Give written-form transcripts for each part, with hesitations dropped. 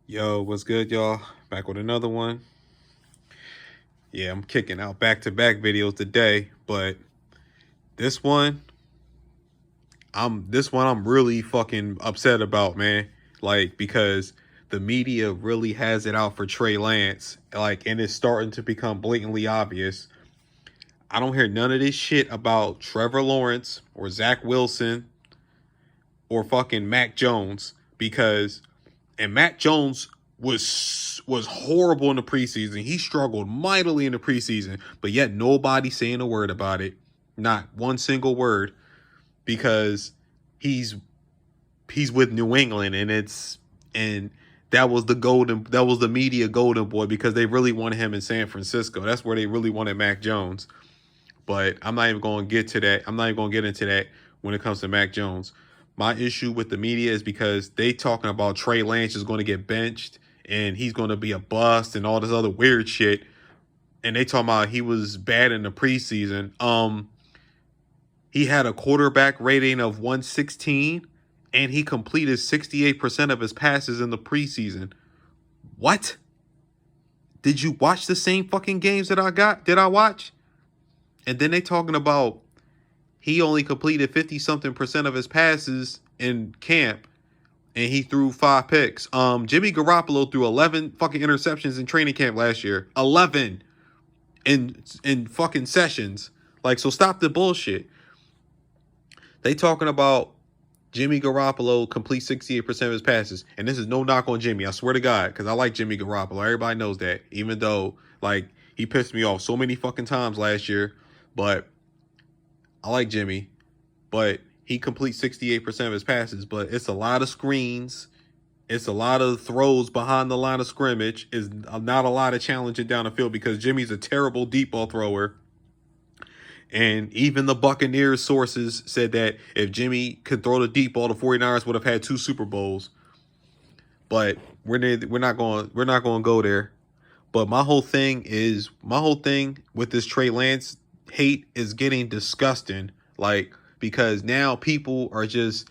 Yo, what's good, y'all? Back with another one. Yeah, I'm kicking out back-to-back videos today, but this one, I'm really fucking upset about, man. Like, because the media really has it out for Trey Lance, like, and it's starting to become blatantly obvious. I don't hear none of this shit about Trevor Lawrence or Zach Wilson or fucking Mac Jones because and Mac Jones was horrible in the preseason. He struggled mightily in the preseason, but yet nobody saying a word about it. Not one single word because he's he's with New England and that was the media golden boy because they really wanted him in San Francisco. That's where they really wanted Mac Jones. But I'm not even going to get to that. I'm not even going to get into that when it comes to Mac Jones. My issue with the media is because they talking about Trey Lance is going to get benched and he's going to be a bust and all this other weird shit. And they talking about he was bad in the preseason. He had a quarterback rating of 116 and he completed 68% of his passes in the preseason. What? Did you watch the same fucking games that I got? Did I watch? And then they talking about he only completed 50 something percent of his passes in camp and he threw 5 picks. Jimmy Garoppolo threw 11 fucking interceptions in training camp last year. 11 in fucking sessions. Like, so stop the bullshit. They talking about Jimmy Garoppolo complete 68% of his passes. And this is no knock on Jimmy. I swear to God, because I like Jimmy Garoppolo. Everybody knows that. Even though, like, he pissed me off so many fucking times last year. But I like Jimmy. But he completes 68% of his passes. But it's a lot of screens. It's a lot of throws behind the line of scrimmage. Is not a lot of challenging down the field because Jimmy's a terrible deep ball thrower. And even the Buccaneers sources said that if Jimmy could throw the deep ball, the 49ers would have had 2 Super Bowls. But we're not going to go there. But my whole thing with this Trey Lance hate is getting disgusting. Like, because now people are just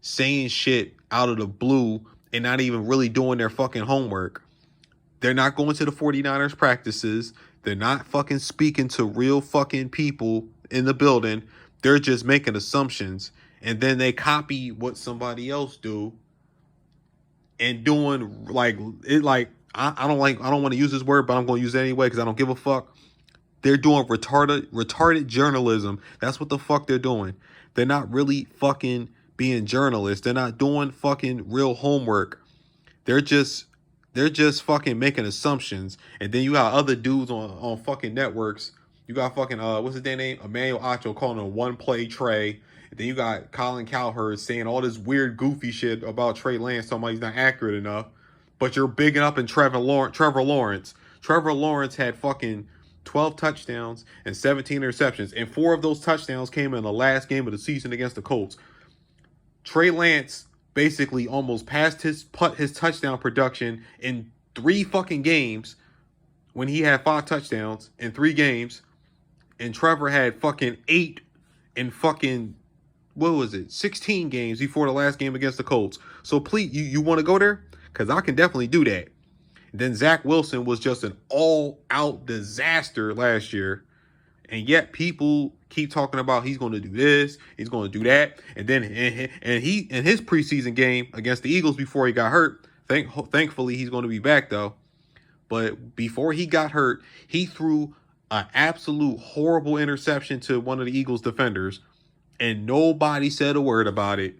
saying shit out of the blue and not even really doing their fucking homework. They're not going to the 49ers practices. They're not fucking speaking to real fucking people in the building. They're just making assumptions. And then they copy what somebody else do and doing like it like I don't want to use this word, but I'm going to use it anyway because I don't give a fuck. They're doing retarded journalism. That's what the fuck they're doing. They're not really fucking being journalists. They're not doing fucking real homework. They're just fucking making assumptions. And then you got other dudes on fucking networks. You got fucking what's his name? Emmanuel Acho calling him one play Trey. And then you got Colin Cowherd saying all this weird goofy shit about Trey Lance, talking about he's not accurate enough. But you're bigging up in Trevor Lawrence. Trevor Lawrence had fucking 12 touchdowns and 17 interceptions. And 4 of those touchdowns came in the last game of the season against the Colts. Trey Lance basically almost passed his touchdown production in 3 fucking games when he had 5 touchdowns in 3 games. And Trevor had fucking 8 in fucking, 16 games before the last game against the Colts. So please, you want to go there? Because I can definitely do that. Then Zach Wilson was just an all-out disaster last year. And yet people keep talking about he's going to do this, he's going to do that. And then he in his preseason game against the Eagles before he got hurt, thankfully he's going to be back though. But before he got hurt, he threw an absolute horrible interception to one of the Eagles defenders. And nobody said a word about it.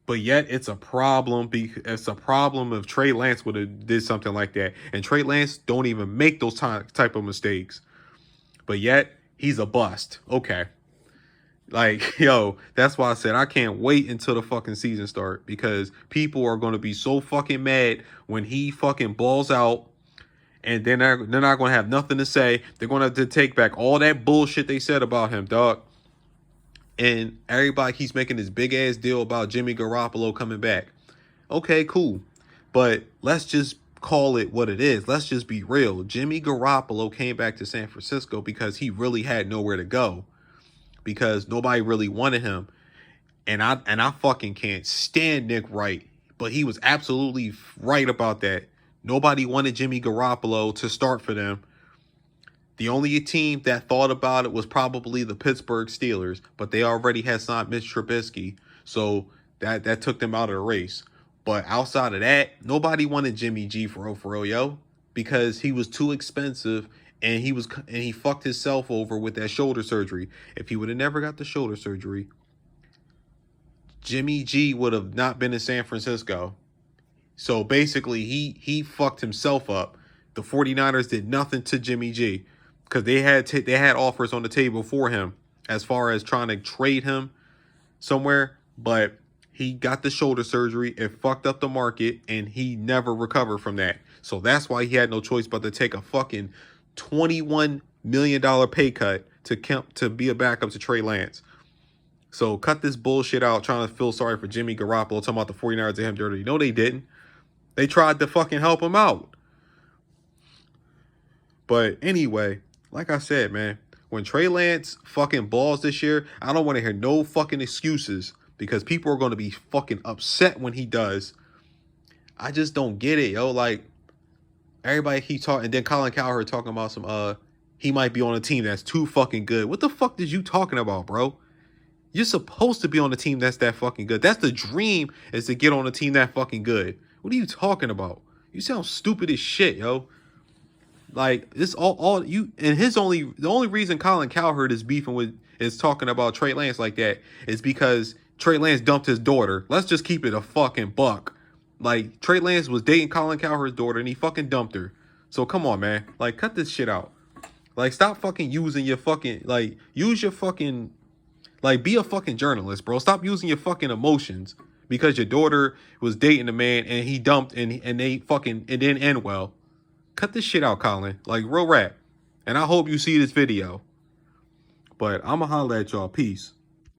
But yet it's a problem. It's a problem if Trey Lance would have did something like that. And Trey Lance don't even make those type of mistakes. But yet he's a bust. Okay. Like, yo, that's why I said I can't wait until the fucking season start because people are going to be so fucking mad when he fucking balls out and then they're not going to have nothing to say. They're going to have to take back all that bullshit they said about him, dog. And everybody keeps making this big ass deal about Jimmy Garoppolo coming back. Okay, cool. But let's just call it what it is. Let's just be real. Jimmy Garoppolo came back to San Francisco because he really had nowhere to go. Because nobody really wanted him. And I fucking can't stand Nick Wright. but he was absolutely right about that. Nobody wanted Jimmy Garoppolo to start for them. The only team that thought about it was probably the Pittsburgh Steelers, but they already had signed Mitch Trubisky, so that took them out of the race. But outside of that, nobody wanted Jimmy G for real, yo, because he was too expensive and he fucked himself over with that shoulder surgery. If he would have never got the shoulder surgery, Jimmy G would have not been in San Francisco. So basically, he fucked himself up. The 49ers did nothing to Jimmy G because they had offers on the table for him as far as trying to trade him somewhere, but he got the shoulder surgery. It fucked up the market, and he never recovered from that. So that's why he had no choice but to take a fucking $21 million pay cut to be a backup to Trey Lance. So cut this bullshit out trying to feel sorry for Jimmy Garoppolo, talking about the 49ers did him dirty. No, they didn't. They tried to fucking help him out. But anyway, like I said, man, when Trey Lance fucking balls this year, I don't want to hear no fucking excuses because people are going to be fucking upset when he does. I just don't get it, yo. Like, everybody keep talking, and then Colin Cowherd talking about some, he might be on a team that's too fucking good. What the fuck did you talking about, bro? You're supposed to be on a team that's that fucking good. That's the dream, is to get on a team that fucking good. What are you talking about? You sound stupid as shit, yo. Like, this all you, and the only reason Colin Cowherd is talking about Trey Lance like that is because Trey Lance dumped his daughter. Let's just keep it a fucking buck. Like, Trey Lance was dating Colin Cowherd's daughter and he fucking dumped her. So come on, man. Like, cut this shit out. Like, stop fucking using your fucking, like, use your fucking, like, be a fucking journalist, bro. Stop using your fucking emotions because your daughter was dating a man and he dumped and they fucking, it didn't end well. Cut this shit out, Colin. Like, real rap. And I hope you see this video. But I'ma holler at y'all. Peace.